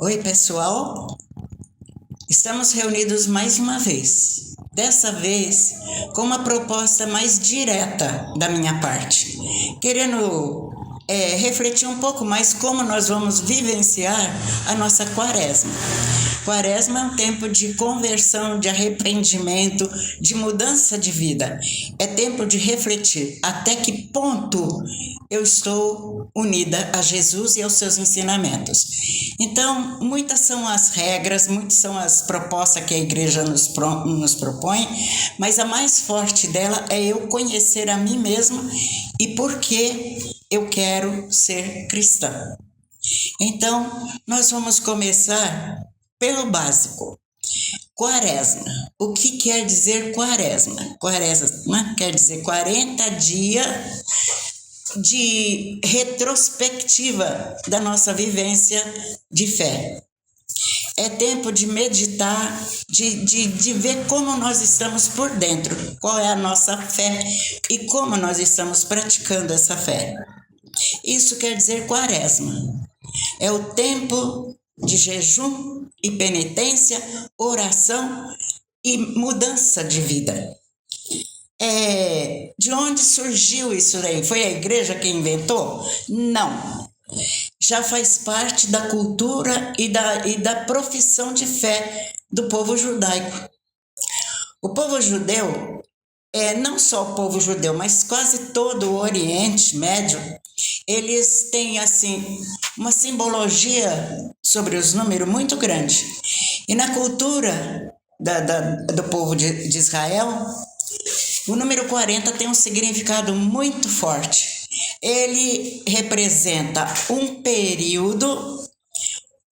Oi, pessoal. Estamos reunidos mais uma vez. Dessa vez, com uma proposta mais direta da minha parte, querendo refletir um pouco mais como nós vamos vivenciar a nossa quaresma. Quaresma é um tempo de conversão, de arrependimento, de mudança de vida. É tempo de refletir até que ponto eu estou unida a Jesus e aos seus ensinamentos. Então, muitas são as regras, muitas são as propostas que a igreja nos propõe, mas a mais forte dela é eu conhecer a mim mesma e por que eu quero ser cristã. Então, nós vamos começar pelo básico. Quaresma. O que quer dizer quaresma? Quaresma quer dizer 40 dias de retrospectiva da nossa vivência de fé. É tempo de meditar, de ver como nós estamos por dentro, qual é a nossa fé e como nós estamos praticando essa fé. Isso quer dizer quaresma. É o tempo de jejum e penitência, oração e mudança de vida. De onde surgiu isso daí? Foi a igreja que inventou? Não. Já faz parte da cultura e da profissão de fé do povo judaico. O povo judeu, não só o povo judeu, mas quase todo o Oriente Médio, eles têm assim uma simbologia sobre os números muito grande. E na cultura do povo de Israel, o número 40 tem um significado muito forte. Ele representa um período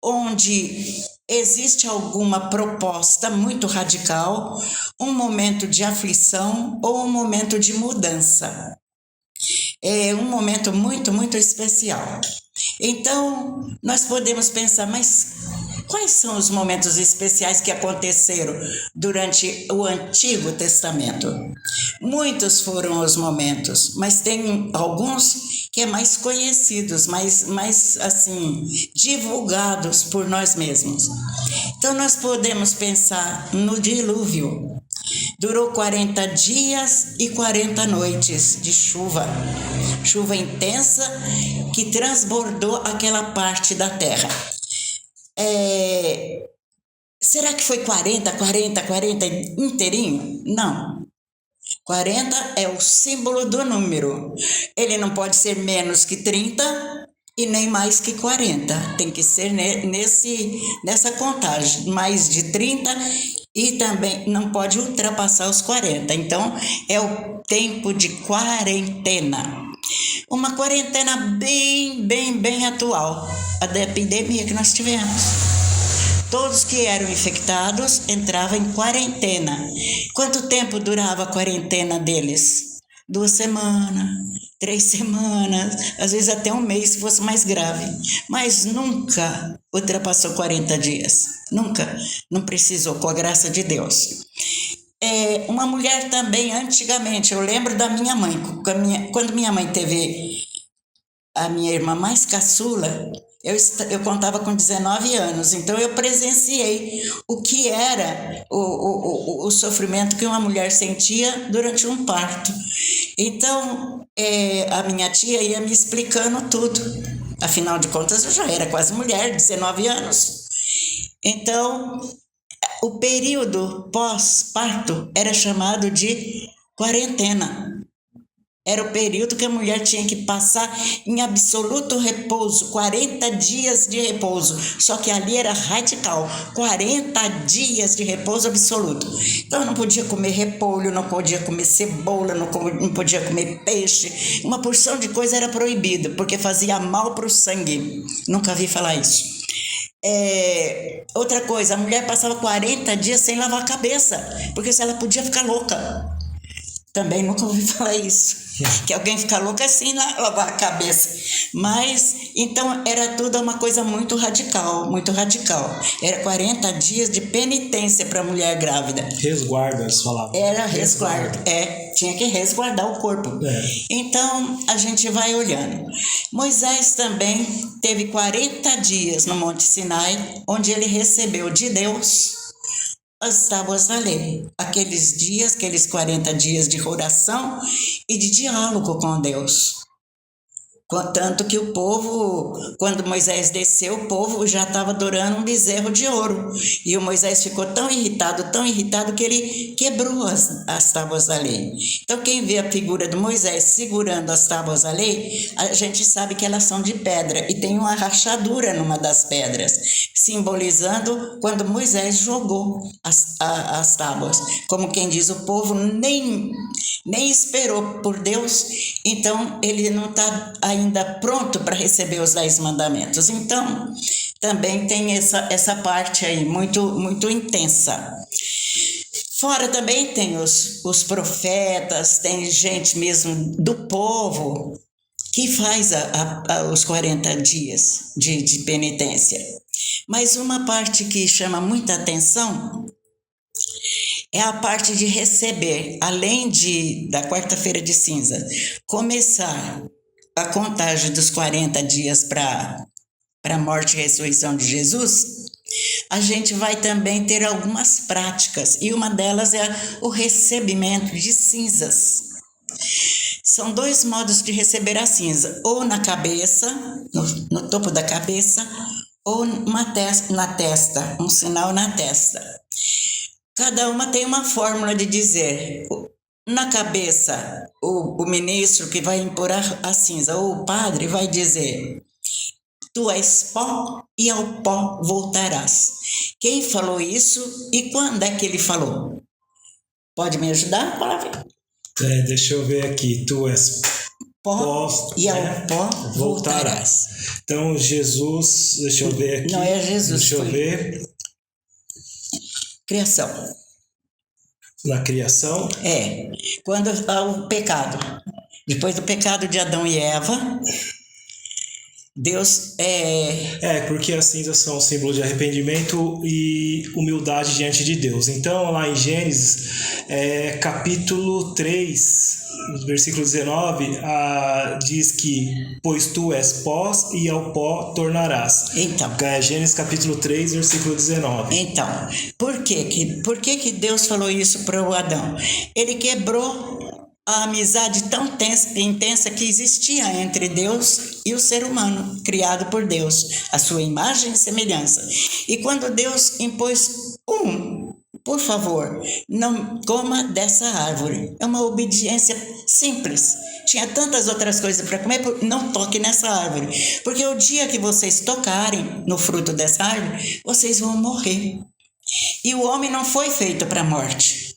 onde existe alguma proposta muito radical, um momento de aflição ou um momento de mudança. É um momento muito, muito especial. Então, nós podemos pensar, mas quais são os momentos especiais que aconteceram durante o Antigo Testamento? Muitos foram os momentos, mas tem alguns que é mais conhecidos, mais assim, divulgados por nós mesmos. Então, nós podemos pensar no dilúvio. Durou 40 dias e 40 noites de chuva. Chuva intensa que transbordou aquela parte da terra. Será que foi 40 inteirinho? Não. 40 é o símbolo do número. Ele não pode ser menos que 30 e nem mais que 40. Tem que ser nessa contagem. Mais de 30 e também não pode ultrapassar os 40. Então, é o tempo de quarentena. Uma quarentena bem atual. A da epidemia que nós tivemos. Todos que eram infectados entravam em quarentena. Quanto tempo durava a quarentena deles? 2 semanas, 3 semanas, às vezes até um mês, se fosse mais grave. Mas nunca ultrapassou 40 dias. Nunca. Não precisou, com a graça de Deus. Uma mulher também, antigamente, eu lembro da minha mãe, quando minha mãe teve a minha irmã mais caçula, eu contava com 19 anos, então eu presenciei o que era o sofrimento que uma mulher sentia durante um parto. Então, a minha tia ia me explicando tudo. Afinal de contas, eu já era quase mulher, 19 anos. Então, o período pós-parto era chamado de quarentena. Era o período que a mulher tinha que passar em absoluto repouso, 40 dias de repouso. Só que ali era radical, 40 dias de repouso absoluto. Então, não podia comer repolho, não podia comer cebola, não podia comer peixe. Uma porção de coisa era proibida, porque fazia mal para o sangue. Nunca vi falar isso. Outra coisa, a mulher passava 40 dias sem lavar a cabeça, porque se ela podia ficar louca. também nunca ouvi falar isso. Que alguém fica louco assim, lavar a cabeça. Mas, então, era tudo uma coisa muito radical, muito radical. Era 40 dias de penitência para a mulher grávida. Resguardo, eles falavam. Era resguardo, tinha que resguardar o corpo. Então, a gente vai olhando. Moisés também teve 40 dias no Monte Sinai, onde ele recebeu de Deus as tábuas da lei. Aqueles dias, aqueles 40 dias de oração e de diálogo com Deus. Tanto que o povo, quando Moisés desceu, o povo já estava adorando um bezerro de ouro. E o Moisés ficou tão irritado, que ele quebrou as tábuas da lei. Então, quem vê a figura de Moisés segurando as tábuas da lei, a gente sabe que elas são de pedra. E tem uma rachadura numa das pedras, simbolizando quando Moisés jogou as tábuas. Como quem diz, o povo nem esperou por Deus, então ele não está ainda pronto para receber os 10 mandamentos. Então, também tem essa parte aí muito, muito intensa. Fora também tem os profetas, tem gente mesmo do povo que faz os 40 dias de penitência. Mas uma parte que chama muita atenção é a parte de receber, além da quarta-feira de cinza, começar a contagem dos 40 dias para a morte e ressurreição de Jesus, a gente vai também ter algumas práticas, e uma delas é o recebimento de cinzas. São 2 modos de receber a cinza, ou na cabeça, no topo da cabeça, ou na testa, um sinal na testa. Cada uma tem uma fórmula de dizer. Na cabeça, o ministro que vai impor a cinza, ou o padre, vai dizer: tu és pó e ao pó voltarás. Quem falou isso e quando é que ele falou? Pode me ajudar, palavra? Deixa eu ver aqui. Tu és pó e ao pó voltarás. Então, Jesus, deixa eu ver aqui. Não é Jesus. Deixa eu ver. Criação. Na criação? Quando há o pecado. Depois do pecado de Adão e Eva, Deus porque as cinzas são um símbolo de arrependimento e humildade diante de Deus. Então, lá em Gênesis, capítulo 3, versículo 19, diz que: pois tu és pó e ao pó tornarás. Então. Gênesis capítulo 3, versículo 19. Então, por que Deus falou isso para o Adão? Ele quebrou a amizade tão intensa que existia entre Deus e o ser humano, criado por Deus, a sua imagem e semelhança. E quando Deus impôs por favor, não coma dessa árvore. É uma obediência simples. Tinha tantas outras coisas para comer, não toque nessa árvore. Porque o dia que vocês tocarem no fruto dessa árvore, vocês vão morrer. E o homem não foi feito para a morte.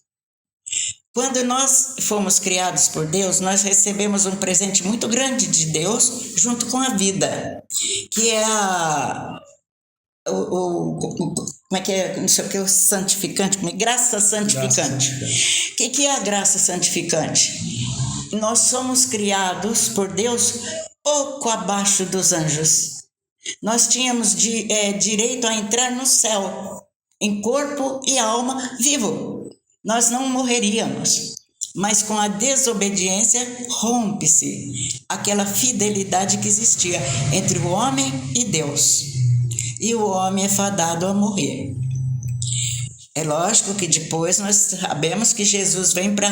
Quando nós fomos criados por Deus, nós recebemos um presente muito grande de Deus, junto com a vida, que é como é que é? Não sei o que, o santificante, graça santificante. O que é a graça santificante? Nós somos criados por Deus pouco abaixo dos anjos. Nós tínhamos direito a entrar no céu, em corpo e alma vivo. Nós não morreríamos. Mas com a desobediência rompe-se aquela fidelidade que existia entre o homem e Deus. E o homem é fadado a morrer. É lógico que depois nós sabemos que Jesus vem para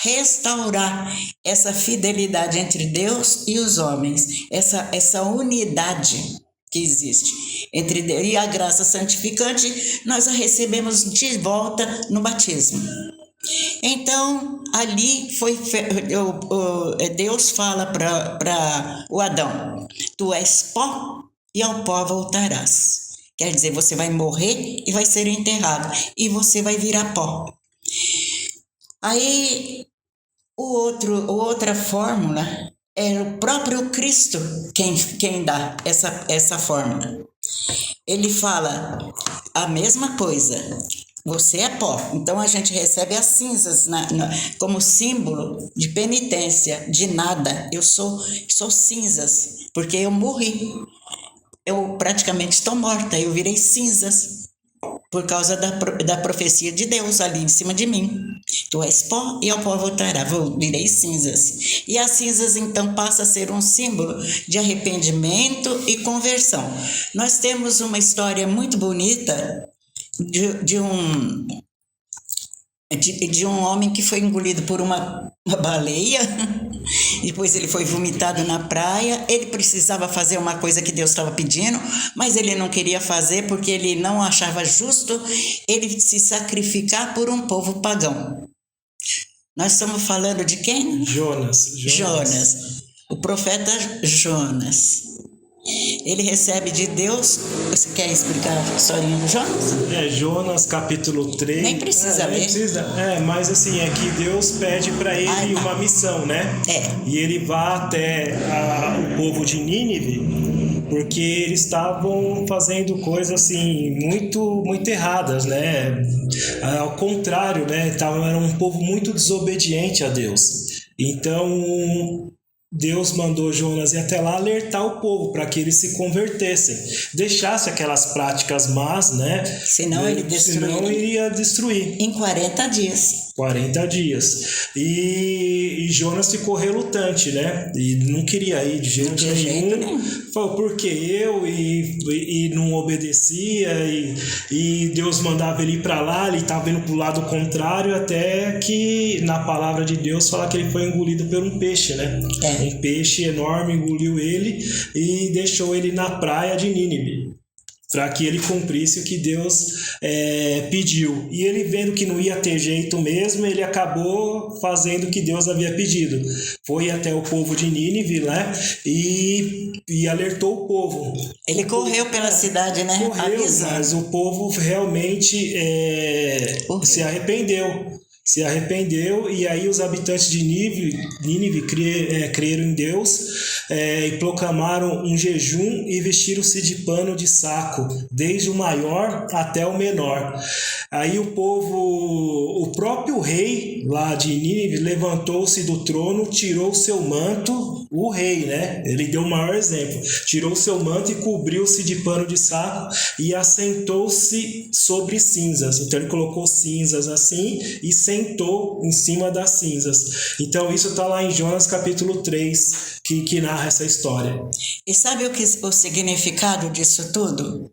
restaurar essa fidelidade entre Deus e os homens, essa unidade que existe entre Deus. E a graça santificante nós a recebemos de volta no batismo. Então, ali Deus fala para o Adão: tu és pó e ao pó voltarás. Quer dizer, você vai morrer e vai ser enterrado. E você vai virar pó. Aí, outra fórmula é o próprio Cristo quem dá essa fórmula. Ele fala a mesma coisa. Você é pó. Então a gente recebe as cinzas como símbolo de penitência, de nada. Eu sou cinzas, porque eu morri. Eu praticamente estou morta, eu virei cinzas por causa da profecia de Deus ali em cima de mim. Tu és pó e ao pó voltará. Virei cinzas. E as cinzas então passa a ser um símbolo de arrependimento e conversão. Nós temos uma história muito bonita de um homem que foi engolido por uma baleia, depois ele foi vomitado na praia. Ele precisava fazer uma coisa que Deus estava pedindo, mas ele não queria fazer porque ele não achava justo ele se sacrificar por um povo pagão. Nós estamos falando de quem? Jonas. O profeta Jonas. Ele recebe de Deus. Você quer explicar a historinha do Jonas? Jonas capítulo 3. Nem precisa ler. Nem precisa. Mas assim, é que Deus pede para ele uma missão, né? E ele vai até o povo de Nínive, porque eles estavam fazendo coisas assim muito, muito erradas, né? Ao contrário, né? Era um povo muito desobediente a Deus. Então Deus mandou Jonas ir até lá alertar o povo para que eles se convertessem, deixasse aquelas práticas más, né? Senão ele iria destruir. Em 40 dias. 40 dias. E Jonas ficou relutante, né? E não queria ir de jeito nenhum. Falou, porque eu? E não obedecia. E Deus mandava ele ir para lá, ele estava indo para o lado contrário, até que na palavra de Deus fala que ele foi engolido por um peixe, né? Um peixe enorme engoliu ele e deixou ele na praia de Nínive, para que ele cumprisse o que Deus pediu. E ele, vendo que não ia ter jeito mesmo, ele acabou fazendo o que Deus havia pedido. Foi até o povo de Nínive, né? E alertou o povo. Ele correu pela cidade, né? Correu, mas o povo realmente se arrependeu, e aí os habitantes de Nínive creram em Deus e proclamaram um jejum e vestiram-se de pano de saco, desde o maior até o menor. Aí o próprio rei lá de Nínive levantou-se do trono, tirou seu manto, o rei, né? Ele deu o maior exemplo, tirou seu manto e cobriu-se de pano de saco e assentou-se sobre cinzas. Então ele colocou cinzas assim e sentou em cima das cinzas. Então isso está lá em Jonas capítulo 3, que narra essa história. E sabe o significado disso tudo?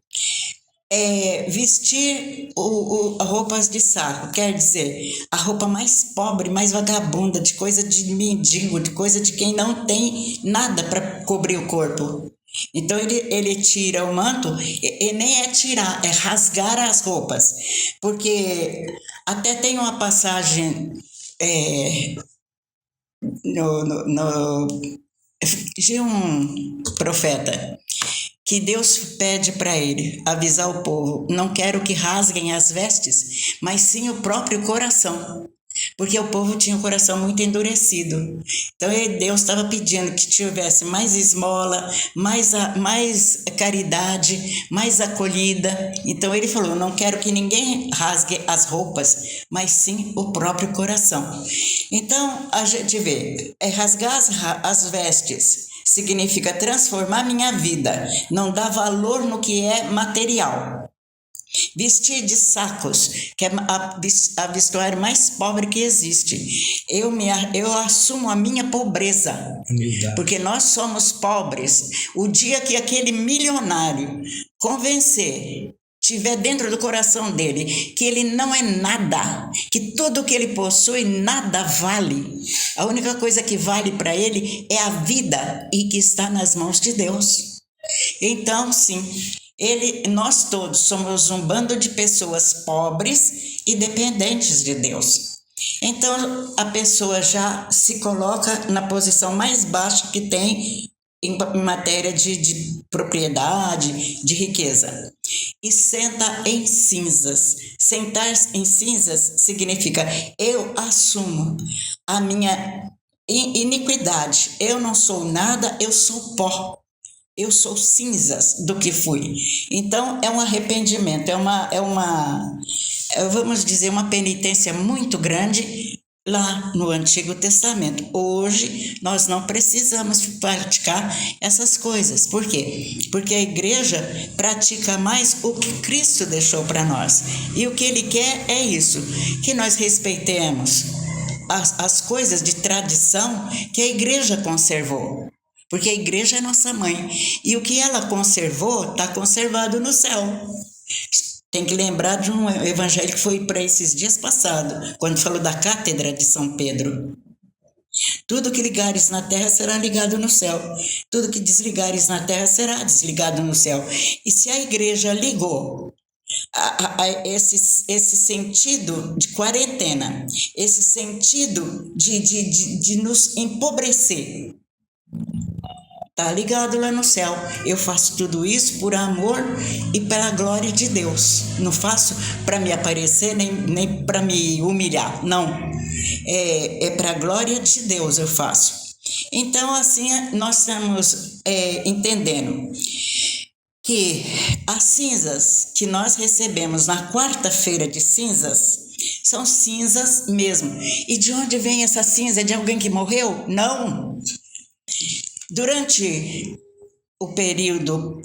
Vestir roupas de saco, quer dizer, a roupa mais pobre, mais vagabunda, de coisa de mendigo, de coisa de quem não tem nada para cobrir o corpo. Então ele tira o manto, e nem é tirar, é rasgar as roupas, porque até tem uma passagem de um profeta que Deus pede para ele avisar o povo: não quero que rasguem as vestes, mas sim o próprio coração. Porque o povo tinha o coração muito endurecido. Então Deus estava pedindo que tivesse mais esmola, mais caridade, mais acolhida. Então ele falou: não quero que ninguém rasgue as roupas, mas sim o próprio coração. Então a gente vê, rasgar as vestes significa transformar minha vida, não dar valor no que é material. Vestir de sacos, que é a vestuário mais pobre que existe. Eu assumo a minha pobreza, porque nós somos pobres. O dia que aquele milionário convencer, tiver dentro do coração dele que ele não é nada, que tudo que ele possui nada vale, a única coisa que vale para ele é a vida, e que está nas mãos de Deus. Então, sim, nós todos somos um bando de pessoas pobres e dependentes de Deus. Então a pessoa já se coloca na posição mais baixa que tem em matéria de propriedade, de riqueza, e senta em cinzas. Sentar em cinzas significa: eu assumo a minha iniquidade, eu não sou nada, eu sou pó. eu sou cinzas do que fui. Então, é um arrependimento, vamos dizer, uma penitência muito grande lá no Antigo Testamento. Hoje, nós não precisamos praticar essas coisas. Por quê? Porque a igreja pratica mais o que Cristo deixou para nós. E o que Ele quer é isso, que nós respeitemos as coisas de tradição que a igreja conservou. Porque a igreja é nossa mãe. E o que ela conservou, está conservado no céu. Tem que lembrar de um evangelho que foi para esses dias passados, quando falou da cátedra de São Pedro. Tudo que ligares na terra será ligado no céu. Tudo que desligares na terra será desligado no céu. E se a igreja ligou esse sentido de quarentena, esse sentido de nos empobrecer, está ligado lá no céu. Eu faço tudo isso por amor e pela glória de Deus. Não faço para me aparecer, nem para me humilhar. Não. É para a glória de Deus eu faço. Então, assim, nós estamos entendendo que as cinzas que nós recebemos na quarta-feira de cinzas são cinzas mesmo. E de onde vem essa cinza? De alguém que morreu? Não. Durante o período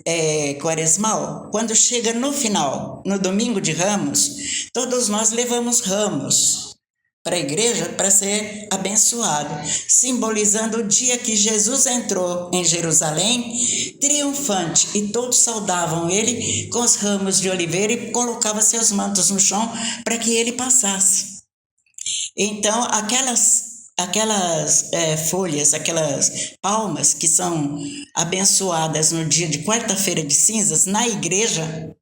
quaresmal, quando chega no final, no domingo de Ramos, todos nós levamos ramos para a igreja para ser abençoado, simbolizando o dia que Jesus entrou em Jerusalém, triunfante, e todos saudavam ele com os ramos de oliveira e colocavam seus mantos no chão para que ele passasse. Então, aquelas folhas, aquelas palmas que são abençoadas no dia de quarta-feira de cinzas na igreja,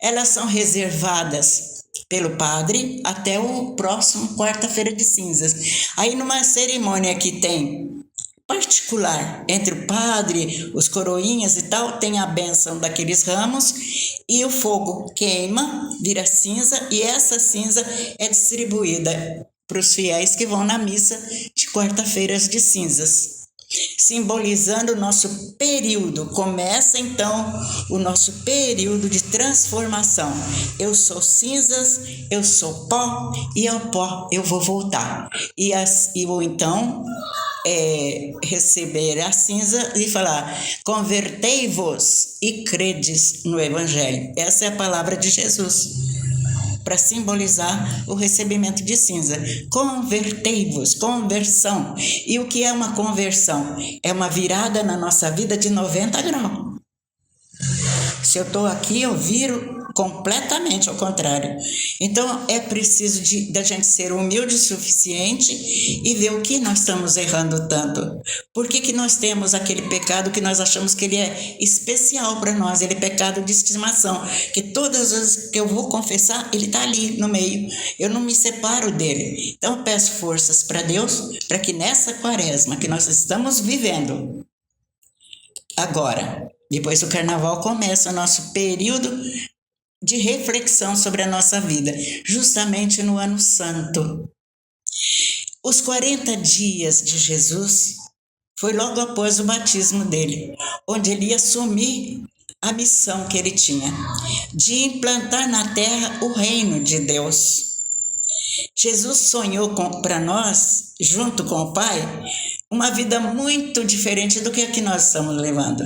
elas são reservadas pelo padre até o próximo quarta-feira de cinzas. Aí, numa cerimônia que tem particular entre o padre, os coroinhas e tal, tem a bênção daqueles ramos e o fogo queima, vira cinza, e essa cinza é distribuída para os fiéis que vão na missa de quarta-feiras de cinzas, simbolizando o nosso período. Começa então o nosso período de transformação. Eu sou cinzas, eu sou pó, e ao pó eu vou voltar. E vou então receber a cinza e falar: convertei-vos e credes no Evangelho. Essa é a palavra de Jesus, para simbolizar o recebimento de cinza. Convertei-vos, conversão. E o que é uma conversão? É uma virada na nossa vida de 90 graus. Se eu estou aqui, eu viro completamente ao contrário. Então, é preciso da gente ser humilde o suficiente e ver o que nós estamos errando tanto. Por que nós temos aquele pecado que nós achamos que ele é especial para nós? Ele é pecado de estimação, que todas as vezes que eu vou confessar, ele está ali no meio. Eu não me separo dele. Então, eu peço forças para Deus, para que nessa quaresma que nós estamos vivendo agora, depois do carnaval, começa o nosso período de reflexão sobre a nossa vida, justamente no Ano Santo. Os 40 dias de Jesus foi logo após o batismo dele, onde ele ia assumir a missão que ele tinha, de implantar na terra o reino de Deus. Jesus sonhou para nós, junto com o Pai, uma vida muito diferente do que a que nós estamos levando.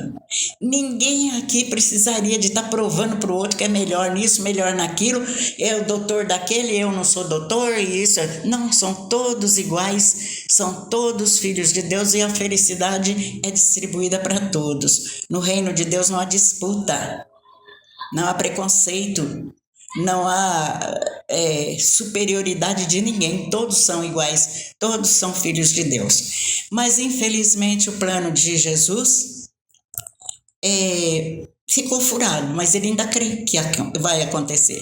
Ninguém aqui precisaria de estar provando para o outro que é melhor nisso, melhor naquilo, é o doutor daquele, eu não sou doutor, e isso. Não, são todos iguais, são todos filhos de Deus, e a felicidade é distribuída para todos. No reino de Deus não há disputa, não há preconceito, não há superioridade de ninguém, todos são iguais, todos são filhos de Deus. Mas, infelizmente, o plano de Jesus ficou furado, mas ele ainda crê que vai acontecer.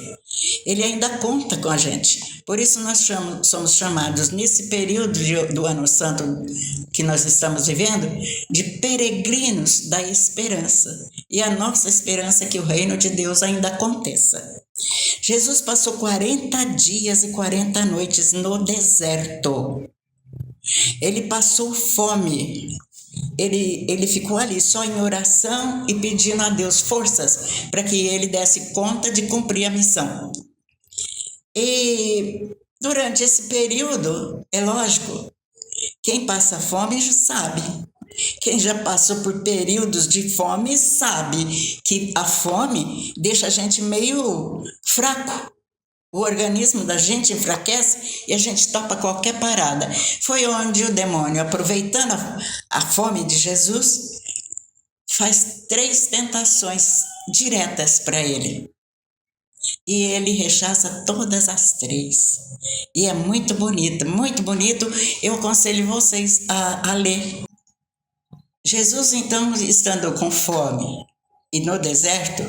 Ele ainda conta com a gente. Por isso nós somos chamados, nesse período do Ano Santo que nós estamos vivendo, de peregrinos da esperança. E a nossa esperança é que o reino de Deus ainda aconteça. Jesus passou 40 dias e 40 noites no deserto. Ele passou fome. ele ficou ali só em oração e pedindo a Deus forças para que ele desse conta de cumprir a missão. E durante esse período, é lógico, quem passa fome já sabe. Quem já passou por períodos de fome sabe que a fome deixa a gente meio fraco. O organismo da gente enfraquece e a gente topa qualquer parada. Foi onde o demônio, aproveitando a fome de Jesus, faz 3 tentações diretas para ele. E ele rechaça todas as 3. E é muito bonito, muito bonito. Eu aconselho vocês a ler. Jesus, então, estando com fome e no deserto,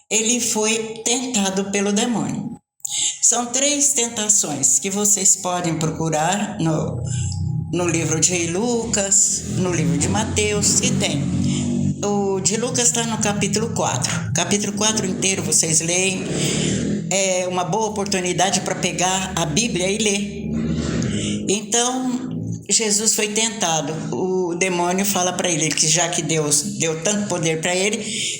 ele foi tentado pelo demônio. São 3 tentações que vocês podem procurar no livro de Lucas, no livro de Mateus, que tem. O de Lucas está no capítulo 4. Capítulo 4 inteiro vocês leem. É uma boa oportunidade para pegar a Bíblia e ler. Então, Jesus foi tentado. O demônio fala para ele que já que Deus deu tanto poder para ele,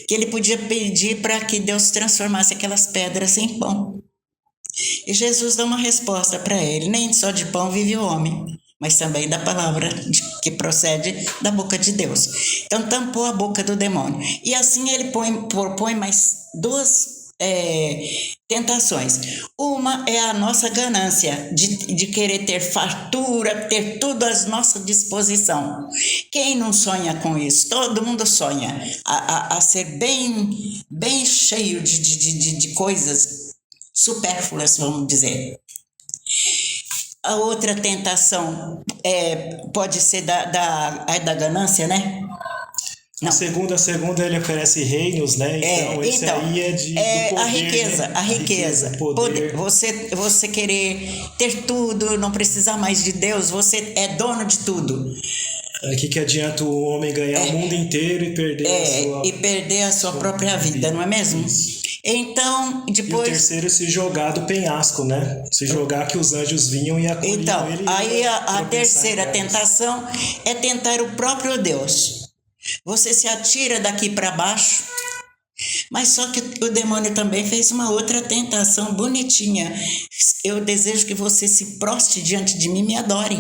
que ele podia pedir para que Deus transformasse aquelas pedras em pão. E Jesus dá uma resposta para ele: nem só de pão vive o homem, mas também da palavra que procede da boca de Deus. Então tampou a boca do demônio. E assim ele propõe mais 2 tentações. Uma é a nossa ganância de querer ter fartura, ter tudo à nossa disposição. Quem não sonha com isso? Todo mundo sonha a ser bem cheio de coisas supérfluas, vamos dizer. A outra tentação pode ser da ganância, né? Não. A segunda ele oferece reinos, né? Então, esse aí é do poder, a riqueza, né? a riqueza. Poder. Você querer ter tudo, não precisar mais de Deus, você é dono de tudo. O que adianta o homem ganhar o mundo inteiro e perder a sua própria vida, não é mesmo? Então, depois... E o terceiro é se jogar do penhasco, né? Se jogar que os anjos vinham e acolhiam então, ele. Aí a terceira tentação é tentar o próprio Deus. Você se atira daqui para baixo, mas só que o demônio também fez uma outra tentação bonitinha. Eu desejo que você se proste diante de mim e me adore.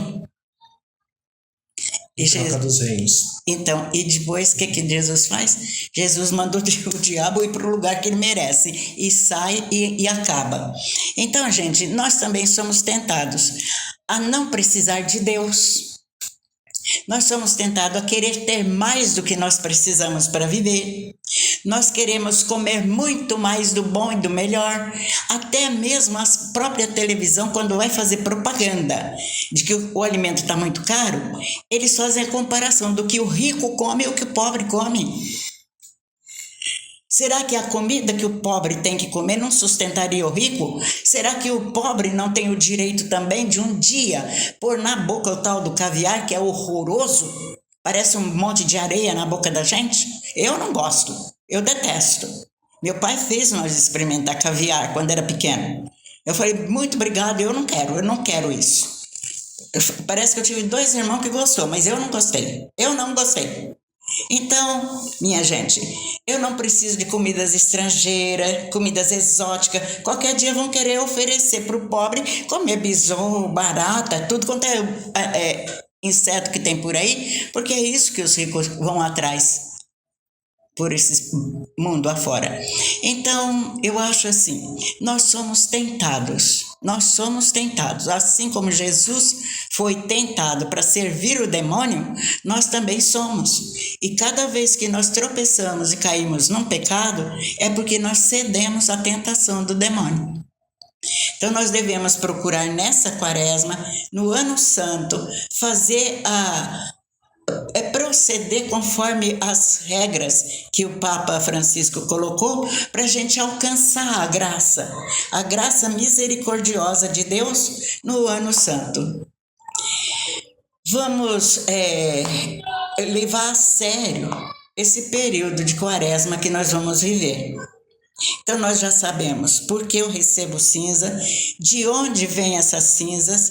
Dos reinos. Então, e depois o que Jesus faz? Jesus manda o diabo ir para o lugar que ele merece e sai e acaba. Então, gente, nós também somos tentados a não precisar de Deus. Nós somos tentados a querer ter mais do que nós precisamos para viver. Nós queremos comer muito mais do bom e do melhor. Até mesmo a própria televisão, quando vai fazer propaganda de que o alimento está muito caro, eles fazem a comparação do que o rico come e o que o pobre come. Será que a comida que o pobre tem que comer não sustentaria o rico? Será que o pobre não tem o direito também de um dia pôr na boca o tal do caviar, que é horroroso? Parece um monte de areia na boca da gente. Eu não gosto, eu detesto. Meu pai fez nós experimentar caviar quando era pequeno. Eu falei, muito obrigado, eu não quero isso. Parece que eu tive 2 irmãos que gostou, mas eu não gostei. Então, minha gente, eu não preciso de comidas estrangeiras, comidas exóticas. Qualquer dia vão querer oferecer para o pobre comer besouro, barata, tudo quanto é inseto que tem por aí, porque é isso que os ricos vão atrás por esse mundo afora. Então, eu acho assim, nós somos tentados, assim como Jesus foi tentado para servir o demônio, nós também somos. E cada vez que nós tropeçamos e caímos num pecado, é porque nós cedemos à tentação do demônio. Então, nós devemos procurar nessa quaresma, no ano santo, fazer proceder conforme as regras que o Papa Francisco colocou para a gente alcançar a graça misericordiosa de Deus no ano santo. Vamos levar a sério esse período de quaresma que nós vamos viver. Então, nós já sabemos por que eu recebo cinza, de onde vêm essas cinzas,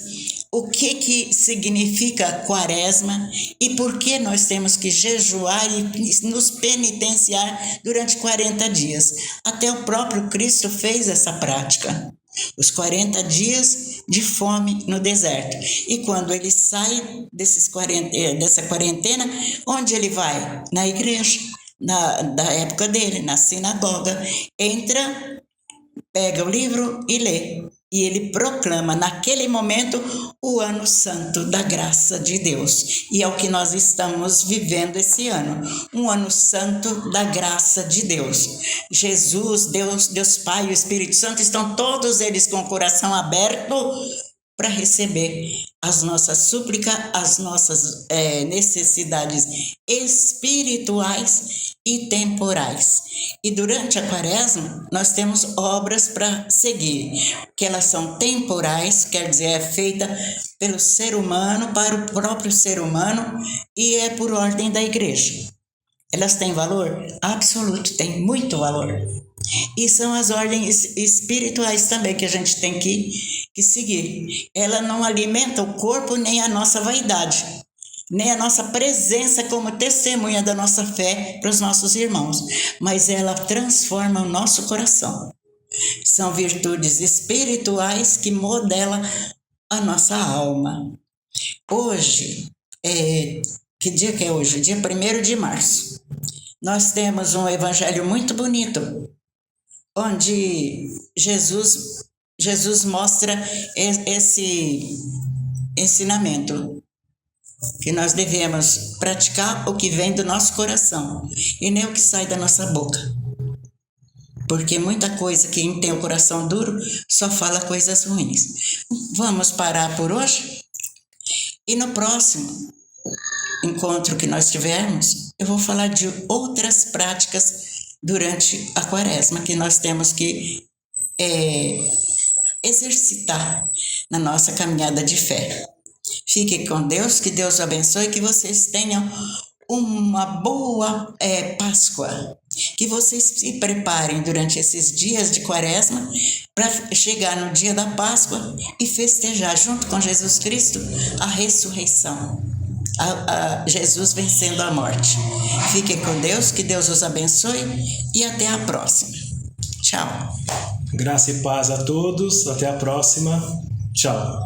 o que significa quaresma e por que nós temos que jejuar e nos penitenciar durante 40 dias. Até o próprio Cristo fez essa prática. Os 40 dias de fome no deserto. E quando ele sai dessa quarentena, onde ele vai? Na igreja, da época dele, na sinagoga. Entra, pega o livro e lê. E ele proclama, naquele momento, o ano santo da graça de Deus. E é o que nós estamos vivendo esse ano. Um ano santo da graça de Deus. Jesus, Deus Pai e o Espírito Santo estão todos eles com o coração aberto para receber as nossas súplicas, as nossas necessidades espirituais e temporais. E durante a quaresma, nós temos obras para seguir, que elas são temporais, quer dizer, é feita pelo ser humano, para o próprio ser humano, e é por ordem da igreja. Elas têm valor? Absoluto, tem muito valor. E são as ordens espirituais também que a gente tem que seguir. Ela não alimenta o corpo nem a nossa vaidade, nem a nossa presença como testemunha da nossa fé para os nossos irmãos, mas ela transforma o nosso coração. São virtudes espirituais que modelam a nossa alma. Hoje, que dia que é hoje? Dia 1º de março. Nós temos um evangelho muito bonito, onde Jesus mostra esse ensinamento, que nós devemos praticar o que vem do nosso coração e nem o que sai da nossa boca. Porque muita coisa, quem tem o coração duro só fala coisas ruins. Vamos parar por hoje? E no próximo encontro que nós tivermos, eu vou falar de outras práticas durante a quaresma que nós temos que exercitar na nossa caminhada de fé. Fique com Deus, que Deus abençoe, que vocês tenham uma boa Páscoa, que vocês se preparem durante esses dias de quaresma para chegar no dia da Páscoa e festejar junto com Jesus Cristo a ressurreição, a Jesus vencendo a morte. Fiquem com Deus, que Deus os abençoe e até a próxima. Tchau. Graça e paz a todos, até a próxima. Tchau.